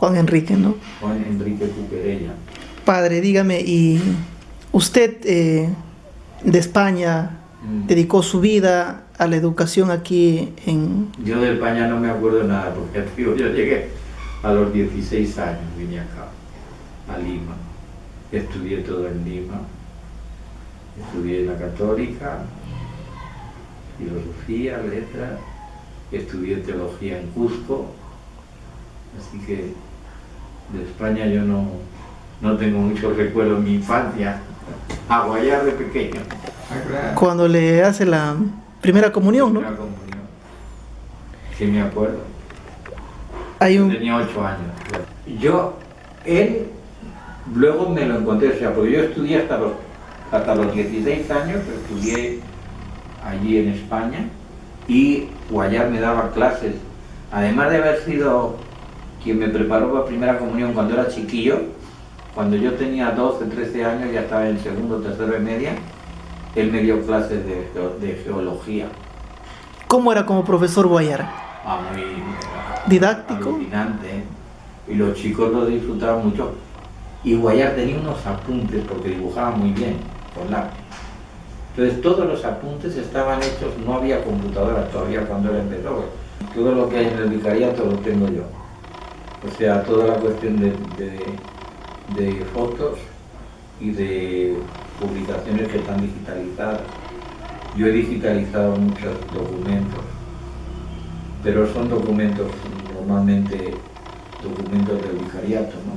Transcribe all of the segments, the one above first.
Juan Enrique, ¿no? Juan Enrique Cuquerella. Padre, dígame, ¿y usted de España dedicó su vida a la educación aquí en...? Yo de España no me acuerdo nada, porque tío, yo llegué a los 16 años, vine acá, a Lima. Estudié todo en Lima. Estudié en la Católica, filosofía, letras, estudié teología en Cusco, así que de España yo no tengo muchos recuerdos en mi infancia, a Guayar de pequeño. Cuando le hace la primera comunión, ¿no? Primera comunión. Sí me acuerdo. Yo tenía 8 años. Él, luego me lo encontré, o sea, porque yo estudié hasta los 16 años, estudié allí en España, y Guayar me daba clases, además de haber sido quien me preparó para primera comunión cuando era chiquillo. Cuando yo tenía 12, 13 años, ya estaba en segundo, tercero y media, él me dio clases de geología. ¿Cómo era como profesor Guayar? Muy didáctico, alucinante, y los chicos lo disfrutaban mucho. Y Guayar tenía unos apuntes, porque dibujaba muy bien, con lápiz. Entonces todos los apuntes estaban hechos, no había computadoras todavía cuando él empezó. Todo lo que hay en el vicariato lo tengo yo. O sea, toda la cuestión de fotos y de publicaciones que están digitalizadas. Yo he digitalizado muchos documentos, pero son documentos, normalmente documentos del vicariato, ¿no?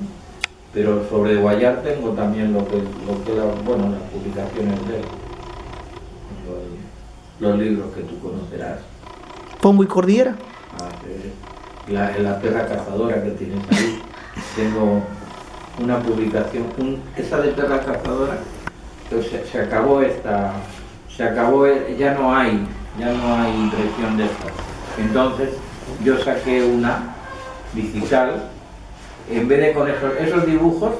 Pero sobre Guayar tengo también las publicaciones de él, los libros que tú conocerás. Pombo y Cordillera. La perra cazadora que tienes ahí. Tengo una publicación, esa de perra cazadora, entonces se acabó, ya no hay impresión de esta. Entonces yo saqué una digital, en vez de con esos dibujos,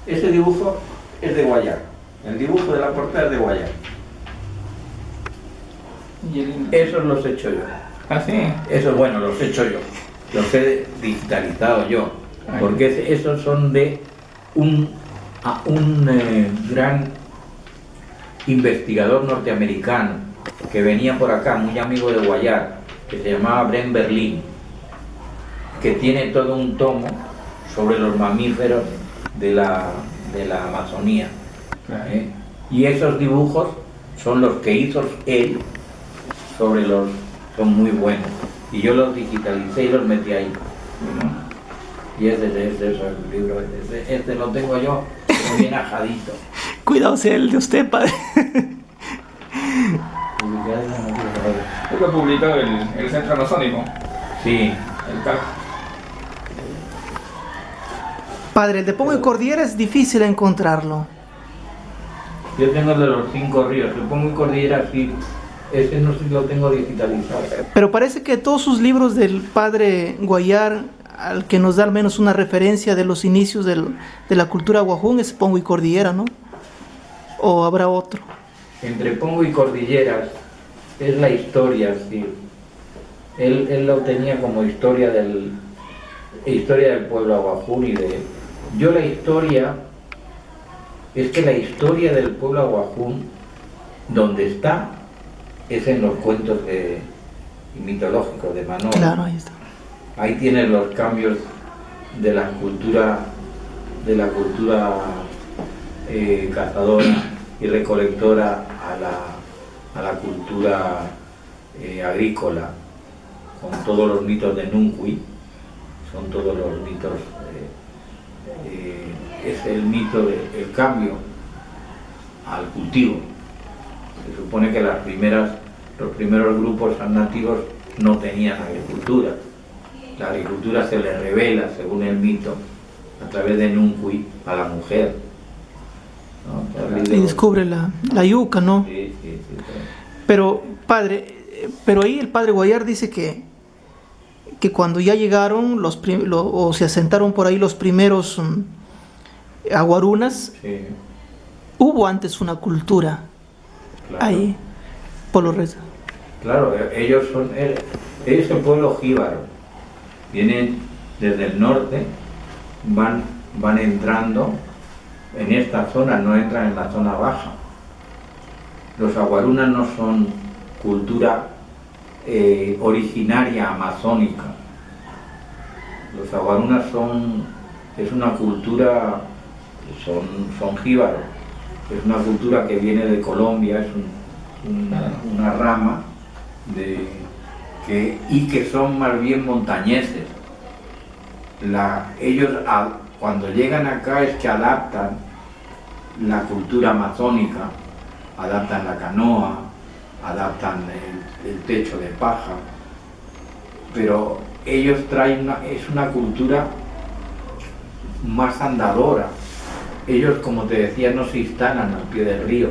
ese dibujo es de Guayar, el dibujo de la portada es de Guayar. Esos los he hecho yo. ¿Ah, sí? Esos, bueno, los he hecho yo, los he digitalizado yo, porque esos son de un gran investigador norteamericano que venía por acá, muy amigo de Guayar, que se llamaba Brent Berlin, que tiene todo un tomo sobre los mamíferos de la Amazonía. Y esos dibujos son los que hizo él sobre son muy buenos, y yo los digitalicé y los metí ahí. Y ese es el libro, este lo tengo yo, muy bien ajadito. Cuidado sea el de usted, padre. Esto lo publicó el Centro Amazónico. Sí. El CAC. Padre, el de Pombo y Cordillera es difícil encontrarlo. Yo tengo el de los 5 ríos, el Pombo y Cordillera sí, ese no sé si lo tengo digitalizado. Pero parece que todos sus libros del padre Guayar, al que nos da al menos una referencia de los inicios de la cultura guajún, es Pombo y Cordillera, ¿no? ¿O habrá otro? Entre Pombo y Cordilleras es la historia, sí. Él lo tenía como historia del pueblo aguajún y de... Yo la historia, es que la historia del pueblo aguajún, donde está, es en los cuentos mitológicos de Manolo. Claro, ahí está. Ahí tienes los cambios de la cultura cazadora y recolectora a la cultura agrícola, con todos los mitos de Nuncuy, son todos los mitos, es el mito del cambio al cultivo. Se supone que los primeros grupos nativos no tenían agricultura. La agricultura se le revela, según el mito, a través de Nuncuy a la mujer, ¿no? Y descubre la yuca, ¿no? Sí. Pero, padre, ahí el padre Guayar dice que cuando ya llegaron o se asentaron por ahí los primeros aguarunas, Sí. Hubo antes una cultura, Claro. ahí, por los restos. Claro, ellos son el pueblo jíbaro. Vienen desde el norte, van entrando en esta zona, no entran en la zona baja. Los aguarunas no son cultura originaria amazónica. Los aguarunas es una cultura, son jíbaros, es una cultura que viene de Colombia, es una rama y que son más bien montañeses. Ellos cuando llegan acá es que adaptan la cultura amazónica, adaptan la canoa, adaptan el techo de paja, pero ellos es una cultura más andadora. Ellos, como te decía, no se instalan al pie del río,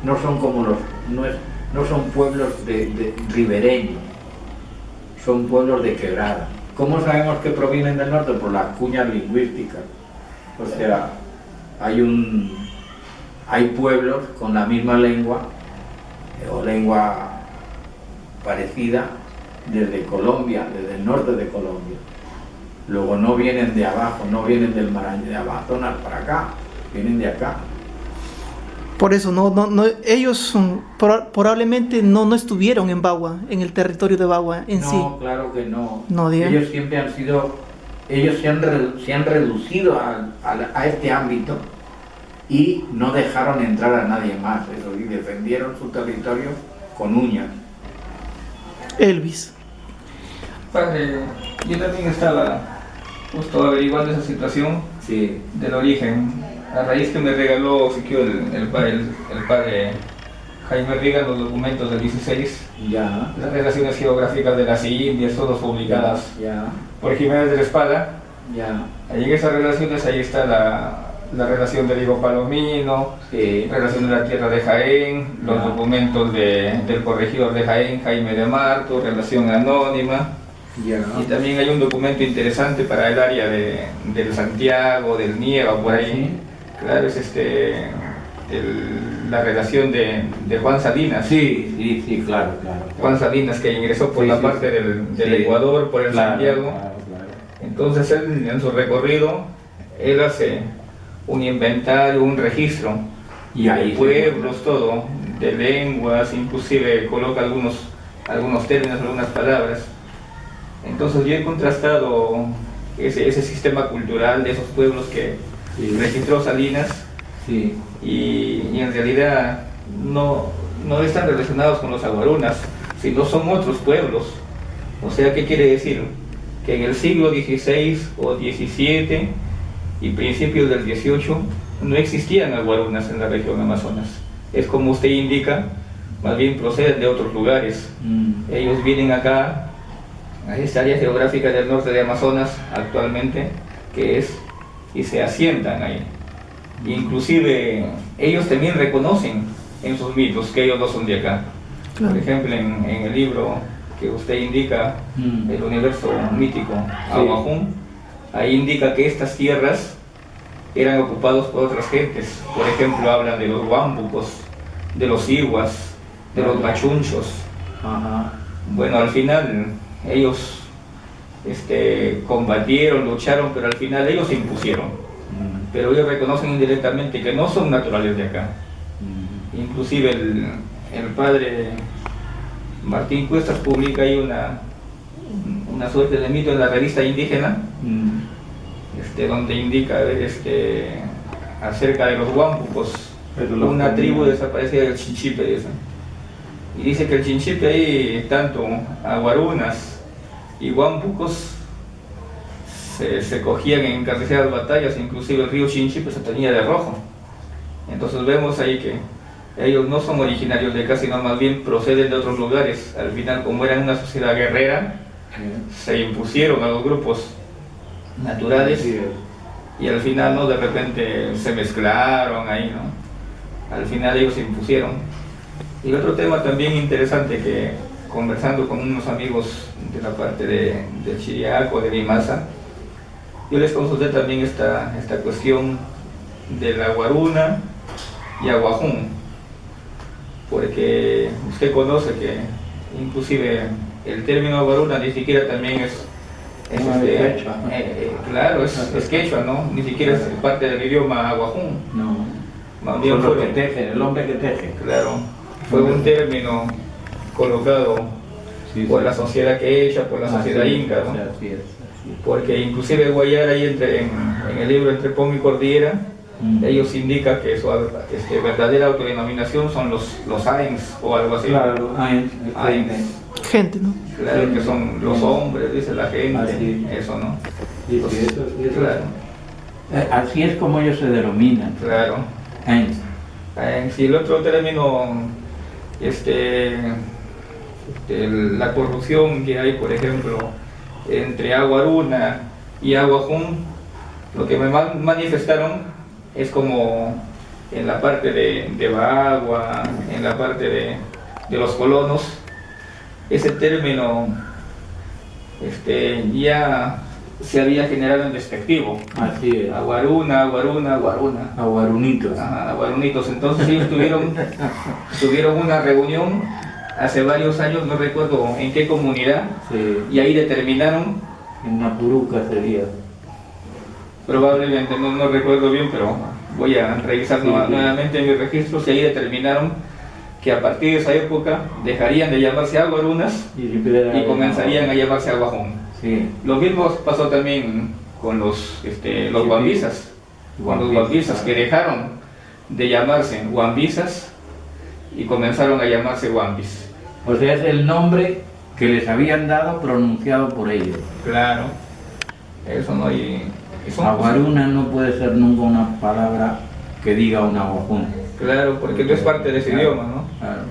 no son como no son pueblos de ribereños, son pueblos de quebrada. ¿Cómo sabemos que provienen del norte? Por las cuñas lingüísticas. O sea, hay pueblos con la misma lengua o lengua parecida desde Colombia, desde el norte de Colombia. Luego no vienen de abajo, no vienen del Marañón, de Amazonas para acá, vienen de acá. Por eso ellos probablemente no estuvieron en Bagua, en el territorio de Bagua en sí. No, claro que no. Diga. Ellos siempre han sido, ellos se han reducido a este ámbito y no dejaron entrar a nadie más, eso, y defendieron su territorio con uñas. Elvis. Padre, yo también estaba justo averiguando esa situación Sí. del origen. A raíz que me regaló el padre Jaime Riga los documentos del 16, Ya. las relaciones geográficas de las Indias, todas publicadas Ya. por Jiménez de la Espada. Ya. Ahí en esas relaciones, ahí está la relación del Higo Palomino, Sí. relación de la tierra de Jaén, los Ya. documentos del corregidor de Jaén, Jaime de Marto, relación anónima. Ya. Y también hay un documento interesante para el área del Santiago, del Nieva, por ahí. Sí. Claro, es la relación de Juan Salinas. Sí, claro. Juan Salinas, que ingresó por Sí, la sí, parte sí. del Ecuador, por el Claro, Santiago. claro. Entonces él, en su recorrido, él hace un inventario, un registro Y ahí de pueblos, todo, de lenguas, inclusive coloca algunos términos, algunas palabras. Entonces yo he contrastado ese sistema cultural de esos pueblos que Sí. registró Salinas Sí. y en realidad no están relacionados con los aguarunas, sino son otros pueblos. O sea, ¿qué quiere decir? Que en el siglo XVI o XVII y principios del XVIII no existían aguarunas en la región Amazonas. Es como usted indica, más bien proceden de otros lugares. Ellos vienen acá, a esta área geográfica del norte de Amazonas actualmente, y se asientan ahí. Inclusive ellos también reconocen en sus mitos que ellos no son de acá. Claro. Por ejemplo, en el libro que usted indica, el universo mítico Aguajún, ahí indica que estas tierras eran ocupadas por otras gentes. Por ejemplo, hablan de los huambucos, de los iguas, de los machunchos. Ajá. Bueno, al final ellos combatieron, lucharon, pero al final ellos se impusieron. Pero ellos reconocen indirectamente que no son naturales de acá. Inclusive el padre Martín Cuestas publica ahí una suerte de mito en la revista indígena, donde indica acerca de los huampucos, una tribu desaparecida del Chinchipe, dice. Y dice que el Chinchipe ahí, tanto aguarunas y huampucos se cogían en carniceras batallas, inclusive el río Chinchipe se tenía de rojo. Entonces vemos ahí que ellos no son originarios de acá, sino más bien proceden de otros lugares. Al final, como eran una sociedad guerrera, se impusieron a los grupos naturales y al final, ¿no?, de repente se mezclaron ahí, ¿no? Al final ellos se impusieron. Y otro tema también interesante, que conversando con unos amigos de la parte de Chiriaco, de Mimasa, yo les consulté también esta cuestión de la guaruna y aguajún, porque usted conoce que inclusive el término guaruna ni siquiera también Claro, es quechua, ¿no? Ni siquiera es parte del idioma aguajún. No, Más bien son los fue, que tejen, el hombre que teje. claro, fue un término colocado Sí, por sí. la sociedad quechua, por la sociedad inca, ¿no? Así es. Porque inclusive Guayar ahí en el libro Entre Pongo y Cordillera, ellos indican que su verdadera autodenominación son los Ains o algo así. Claro, Ains. Gente, ¿no? Claro, que son los hombres, dice la gente, Así. eso, ¿no? Sí, sí, eso. Claro, Así es como ellos se denominan. claro. Ains. Si el otro término, la corrupción que hay, por ejemplo, entre Aguaruna y Aguajún, lo que me manifestaron es como en la parte de Bagua, en la parte de los colonos, ese término ya se había generado en despectivo. Así es. Aguaruna, Aguaruna, Aguaruna. Aguarunitos. Ajá, aguarunitos. Entonces ellos tuvieron una reunión hace varios años, no recuerdo en qué comunidad, Sí. y ahí determinaron, En Napuruca sería. probablemente, no recuerdo bien, pero voy a revisar Sí, sí. nuevamente mis registros, y ahí determinaron que a partir de esa época dejarían de llamarse aguarunas y comenzarían a llamarse aguajún. Sí. Lo mismo pasó también con los guambisas. Con los guambisas, que dejaron de llamarse guambisas y comenzaron a llamarse guambis. O sea, es el nombre que les habían dado pronunciado por ellos. Claro, eso no hay. Aguaruna no puede ser nunca una palabra que diga un aguajún. Claro, porque no es parte de ese idioma, ¿no? Claro.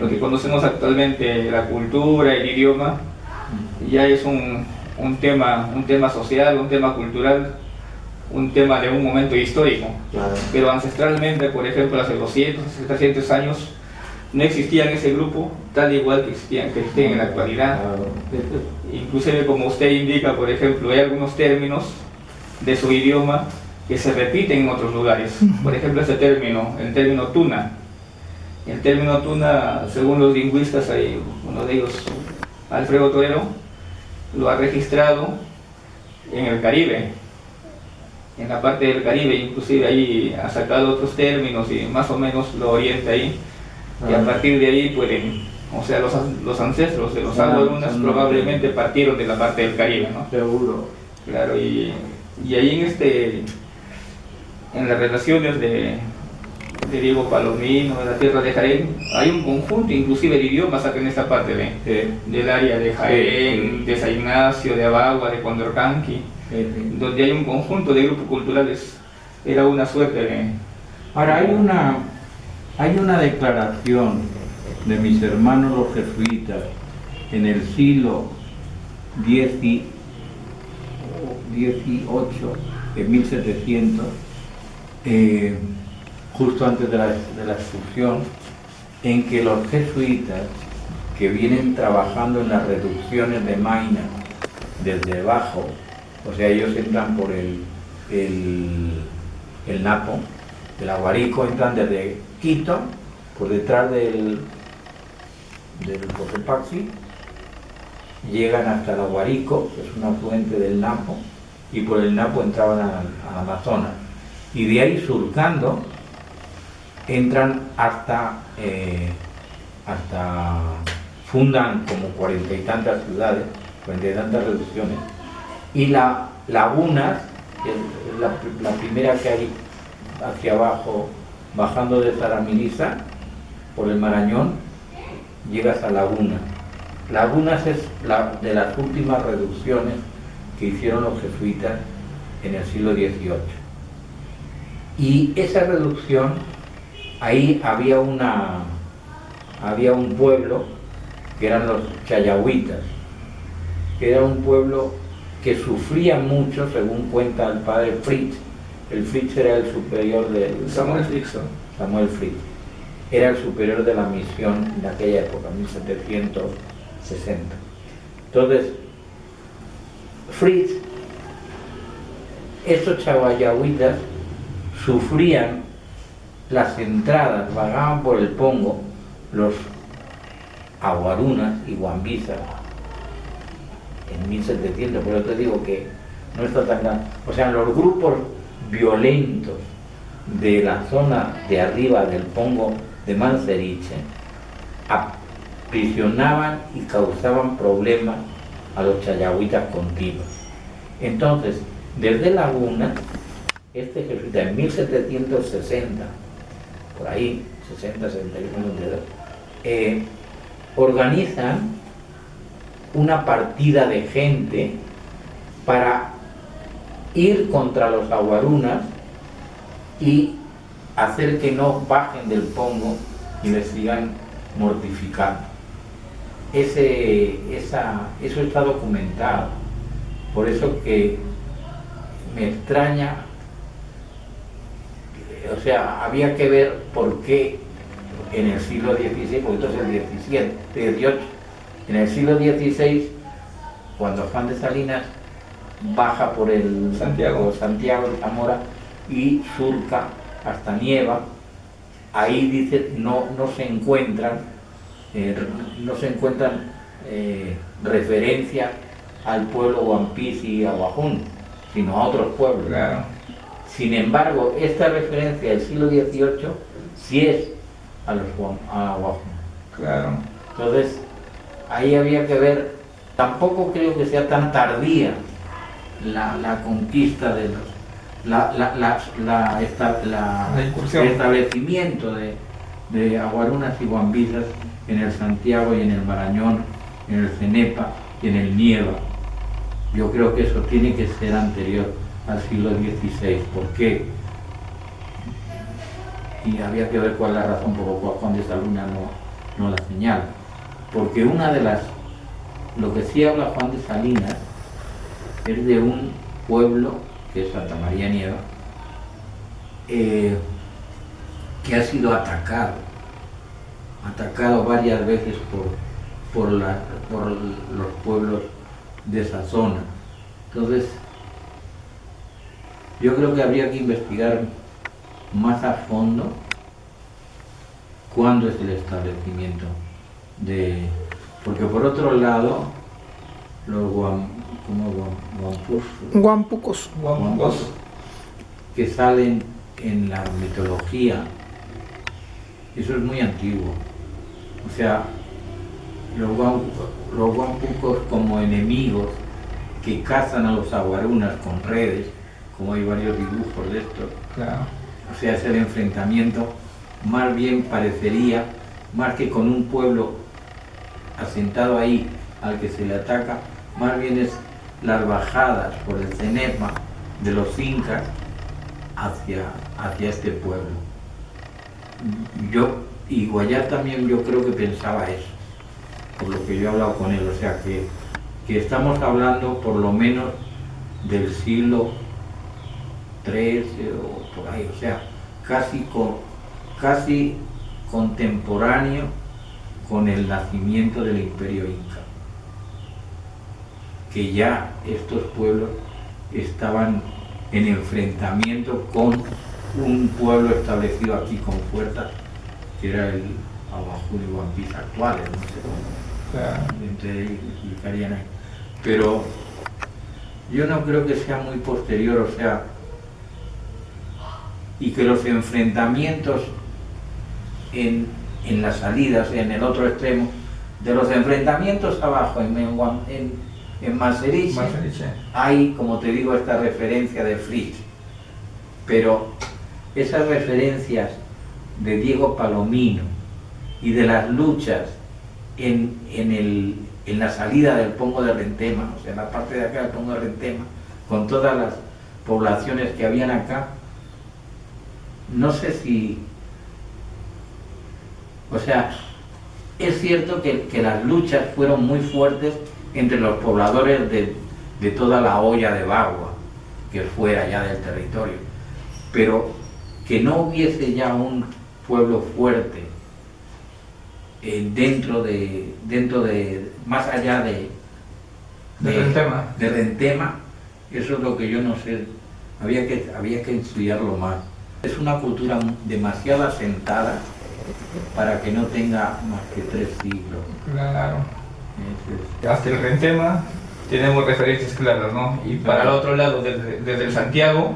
Lo que conocemos actualmente, la cultura, el idioma, ya es un tema social, un tema cultural, un tema de un momento histórico. Claro. Pero ancestralmente, por ejemplo, hace 200, hace 300 años, no existían ese grupo, tal igual que existen en la actualidad. Claro. Inclusive, como usted indica, por ejemplo, hay algunos términos de su idioma que se repiten en otros lugares. Por ejemplo, el término tuna. El término tuna, según los lingüistas, hay uno de ellos, Alfredo Torero, lo ha registrado en el Caribe, en la parte del Caribe, inclusive ahí ha sacado otros términos y más o menos lo orienta ahí, y a partir de ahí pueden, o sea, los ancestros de los aguarunas probablemente partieron de la parte del Caribe, ¿no? Seguro. Claro, y ahí en las relaciones de Diego Palomino, de la tierra de Jaén, hay un conjunto, inclusive de idiomas acá en esta parte del área de Jaén, de San Ignacio, de Abagua, de Condorcanqui, donde hay un conjunto de grupos culturales. Era una suerte de... Ahora, hay una declaración de mis hermanos los jesuitas en el siglo XVIII, en 1700, justo antes de la expulsión, en que los jesuitas que vienen trabajando en las reducciones de Maina desde abajo, o sea, ellos entran por el Napo, el Aguarico, entran desde Quito, por detrás del Cotopaxi, llegan hasta el Aguarico, que es un afluente del Napo, y por el Napo entraban al Amazonas. Y de ahí surcando, entran hasta fundan como 40 y tantas ciudades, 40 y tantas reducciones. Y Lagunas, que es la primera que hay hacia abajo, bajando de Zaramiliza, por el Marañón, llegas a Lagunas. Lagunas es de las últimas reducciones que hicieron los jesuitas en el siglo XVIII. Y esa reducción, ahí había un pueblo que eran los chayahuitas, que era un pueblo que sufría mucho, según cuenta el padre Fritz. El Fritz era el superior del... Samuel Fritz. Samuel Fritz. Era el superior de la misión en aquella época, 1760. Entonces, Fritz, estos chayahuitas sufrían las entradas, vagaban por el Pongo, los aguarunas y guambisas en 1700, por eso te digo que no está tan grande. O sea, los grupos violentos de la zona de arriba del Pongo de Manseriche aprisionaban y causaban problemas a los chayagüitas continuos. Entonces, desde Laguna, este jesuita en 1760, por ahí, 60, 61, organizan una partida de gente para ir contra los aguarunas y hacer que no bajen del Pongo y les sigan mortificando. Eso está documentado, por eso que me extraña, o sea, había que ver por qué en el siglo XVI, porque entonces el XVIII, en el siglo XVI, cuando Juan de Salinas baja por el Santiago de Zamora y surca hasta Nieva, ahí dice no se encuentran referencias al pueblo Huampis y Aguajún, sino a otros pueblos. Claro. Sin embargo, esta referencia del siglo XVIII sí es a Aguajún. Claro. Entonces, ahí había que ver, tampoco creo que sea tan tardía la conquista de los, incursión. el establecimiento de aguarunas y guambisas en el Santiago y en el Marañón, en el Cenepa y en el Nieva. Yo creo que eso tiene que ser anterior al siglo XVI. ¿Por qué? Y había que ver cuál es la razón por la cual Juan de Saluna no la señala. Porque una de las... Lo que sí habla Juan de Salinas es de un pueblo, que es Santa María Nieva, que ha sido atacado varias veces por los pueblos de esa zona. Entonces, yo creo que habría que investigar más a fondo cuándo es el establecimiento porque por otro lado los Guampucos. Guampus. que salen en la mitología, eso es muy antiguo. O sea, los guampucos como enemigos que cazan a los aguarunas con redes, como hay varios dibujos de esto. Claro. O sea, es el enfrentamiento, más bien parecería, más que con un pueblo asentado ahí al que se le ataca, más bien es las bajadas por el Cenepa de los incas hacia este pueblo. Y Guayar también yo creo que pensaba eso, por lo que yo he hablado con él, o sea que estamos hablando por lo menos del siglo XIII o por ahí, o sea, casi contemporáneo con el nacimiento del Imperio Inca, que ya estos pueblos estaban en enfrentamiento con un pueblo establecido aquí con fuerza, que era el Aguajún y Huampis actuales, no sé cómo explicarían ahí. Pero yo no creo que sea muy posterior, o sea, y que los enfrentamientos en la salida, o sea, en el otro extremo, de los enfrentamientos abajo en Manseriche, hay, como te digo, esta referencia de Fritz, pero esas referencias de Diego Palomino y de las luchas en la salida del Pongo de Rentema, o sea, la parte de acá del Pongo de Rentema, con todas las poblaciones que habían acá, no sé si... O sea, es cierto que las luchas fueron muy fuertes entre los pobladores de toda la olla de Bagua, que fuera ya del territorio, pero que no hubiese ya un pueblo fuerte más allá de Rentema, eso es lo que yo no sé, había que estudiarlo más. Es una cultura demasiado asentada para que no tenga más que 3 siglos. Claro. Hasta el Rentema tenemos referencias claras, ¿no? Y para el otro lado, desde el Santiago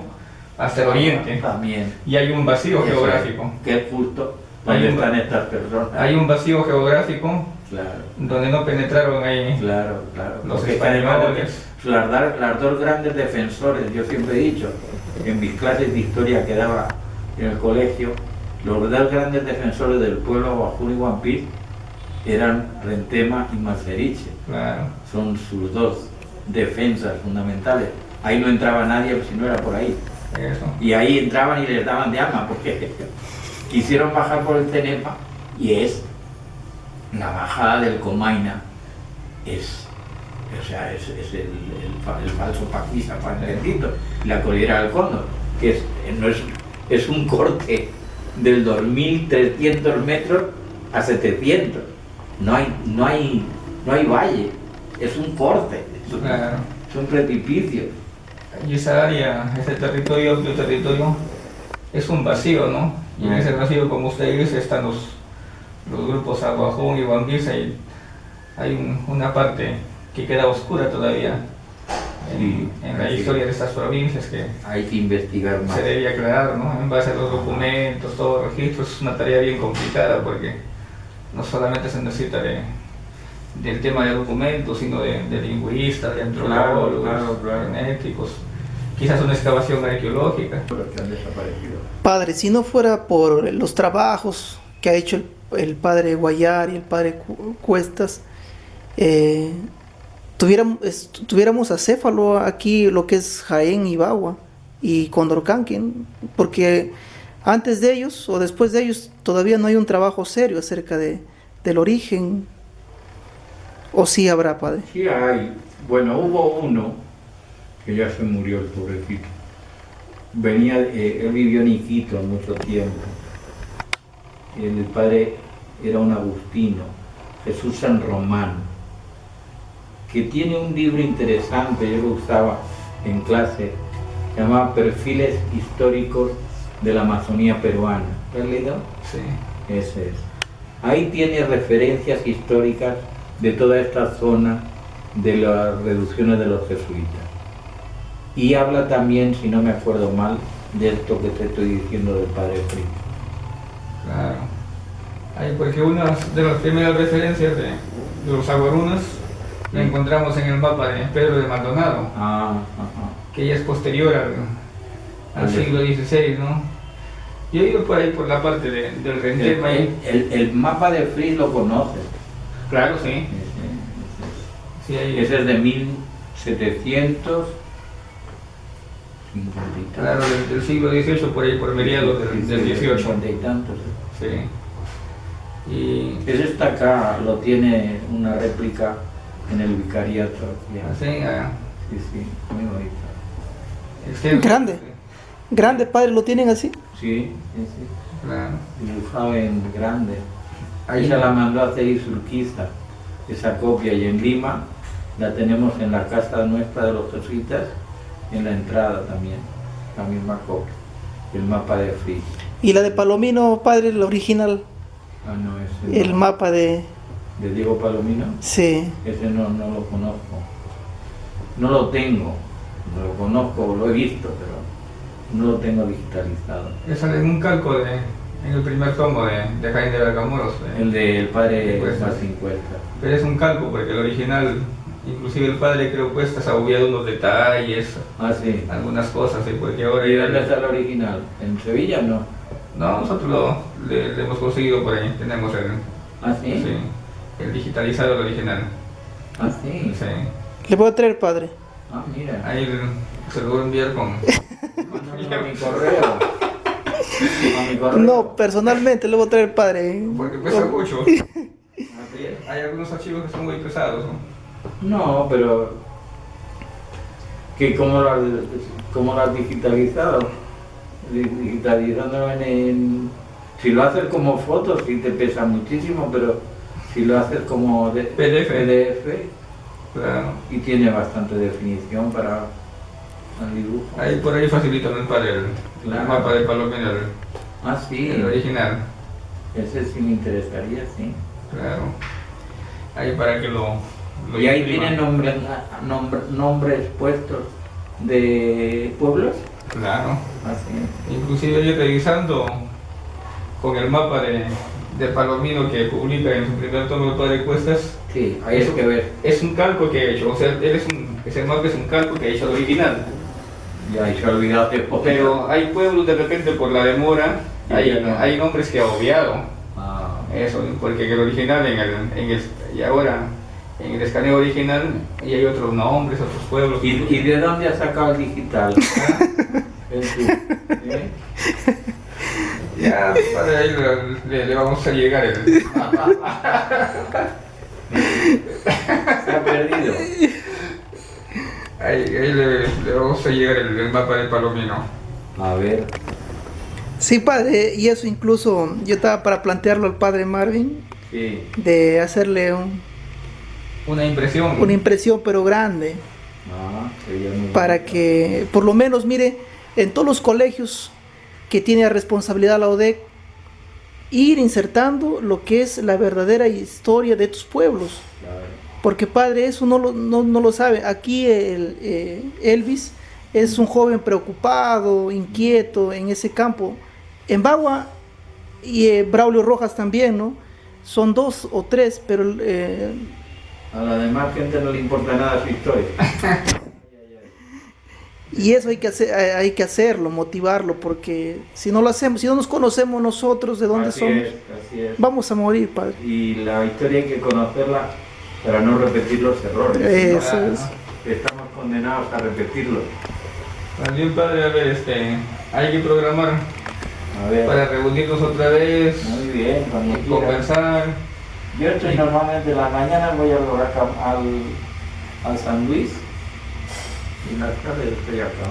hasta el oriente, también. y hay un vacío geográfico. Que es justo donde están estas personas. Hay un vacío geográfico, claro, donde no penetraron ahí claro, claro. los Porque españoles. las dos grandes defensores, yo siempre he dicho, en mis clases de historia que daba en el colegio, los dos grandes defensores del pueblo Guajún y Guampí eran Rentema y Malceriche. Claro. Son sus dos defensas fundamentales. Ahí no entraba nadie si no era por ahí. Eso. Y ahí entraban y les daban de alma porque quisieron bajar por el Cenepa y es la bajada del Comaina, o sea, es el falso Paquisa, la cordillera del Cóndor, que es un corte del 2.300 metros a 700. No hay valle, es un corte, Claro. es un precipicio. Y esa área, ese territorio, amplio territorio, es un vacío, ¿no? Y en ese vacío, como usted dice, están los grupos Aguajún y Guambisa, y hay una parte que queda oscura todavía en la historia de estas provincias, que hay que investigar más. se debe aclarar, ¿no? En base a los documentos, todo el registro, es una tarea bien complicada, porque no solamente se necesita del tema de documentos, sino de lingüistas, de antropólogos, claro. genéticos, quizás una excavación arqueológica. Que han desaparecido. Padre, si no fuera por los trabajos que ha hecho el padre Guayar y el padre Cuestas, tuviéramos acéfalo aquí, lo que es Jaén y Bagua y Condorcanqui, porque antes de ellos o después de ellos todavía no hay un trabajo serio acerca del origen. ¿O sí habrá, padre? Sí hay. Bueno, hubo uno que ya se murió, el pobrecito. Él vivió en Iquitos mucho tiempo. El padre era un agustino, Jesús San Román, que tiene un libro interesante, yo lo usaba en clase, se llamaba Perfiles Históricos de la Amazonía Peruana. ¿Lo has leído? Sí. Ese es. Ahí tiene referencias históricas de toda esta zona de las reducciones de los jesuitas. Y habla también, si no me acuerdo mal, de esto que te estoy diciendo del padre Fritz. Claro. Ahí, porque una de las primeras referencias de los aguarunas la encontramos en el mapa de Pedro de Maldonado, que ya es posterior al siglo XVI, ¿no? Yo he ido por ahí por la parte del Rentema. El mapa de Fritz lo conoces. Claro, sí. Sí, ahí. Ese es de 1700. Claro, del siglo XVIII, por ahí, por mediados del XVIII. 50 y tantos. Sí. Y Ese está acá, lo tiene una réplica en el vicariato. así, Sí, muy bonito. Grande. Grande, padre, ¿lo tienen así? Sí. Claro. Dibujado en grande. Ahí se la mandó a hacer Isurquiza, esa copia, y en Lima la tenemos en la casa nuestra de los jesuitas, en la entrada también, la misma copia, el mapa de Fritz. ¿Y la de Palomino, padre, el original? No, ese El no. mapa de... ¿De Diego Palomino? Sí. Ese no lo conozco. No lo tengo, lo conozco, lo he visto, pero no lo tengo digitalizado. Sale en un calco en el primer tomo de Jaime de Bergamoros. El del padre Cuestas. Martín Cuestas. Pero es un calco, porque el original, inclusive el padre creo Cuestas ha obviado unos detalles, Sí. algunas cosas, ¿sí? Porque ahora ¿Y dónde está el original? ¿En Sevilla no? No, nosotros le hemos conseguido por ahí, tenemos Sí? sí, el digitalizado, el original. Sí. Sí. ¿Le puedo traer, padre? Mira. Ahí se lo voy a enviar con... Mándamelo a mi correo. A mi correo. No, personalmente le voy a traer, padre. Porque pesa mucho. Hay algunos archivos que son muy pesados, ¿no? No, pero ¿cómo lo has digitalizado? Digitalizándolo si lo haces como foto sí te pesa muchísimo, pero si lo haces como PDF Claro. y tiene bastante definición para el dibujo. Ahí por ahí facilitan el padre, el mapa de Palomino, Sí. el original. Ese sí me interesaría, sí. Claro. Ahí para que lo Y ahí impriman. tienen nombres puestos de pueblos. Claro. Así Inclusive yo revisando con el mapa de Palomino que publica en su primer tomo el padre Cuestas, sí, hay eso que ver. es un calco que he hecho, o sea, ese mapa es un calco que he hecho al original. Ya se ha olvidado de Pero hay pueblos de repente por la demora, hay nombres que ha obviado. Ah, Eso, porque en el original, y ahora en el escaneo original, y hay otros nombres, otros pueblos. ¿Y de dónde has sacado el digital? ¿Eh? Ya, para ahí le vamos a llegar Se ha perdido. ahí le vamos a llegar el mapa de Palomino. A ver. Sí, padre, y eso incluso yo estaba para plantearlo al padre Marvin, Sí. de hacerle Una impresión. una impresión pero grande, Sería muy para bonito. que por lo menos, mire, en todos los colegios que tiene a responsabilidad la ODEC, ir insertando lo que es la verdadera historia de estos pueblos. Claro. Porque padre, eso no lo sabe. Aquí Elvis es un joven preocupado, inquieto en ese campo. En Bagua y Braulio Rojas también, ¿no? Son 2 o 3, pero A la demás gente no le importa nada su historia. y eso hay que hacerlo, motivarlo, porque si no lo hacemos, si no nos conocemos nosotros de dónde Así somos, así es. vamos a morir, padre. Y la historia hay que conocerla para no repetir los errores. Eso ¿no? es. Estamos condenados a repetirlos. También, padre, a ver, hay que programar A ver. para reunirnos otra vez, Muy bien, cuando y quiera. conversar. Yo estoy normalmente en la mañana, voy al San Luis y en las tardes estoy acá.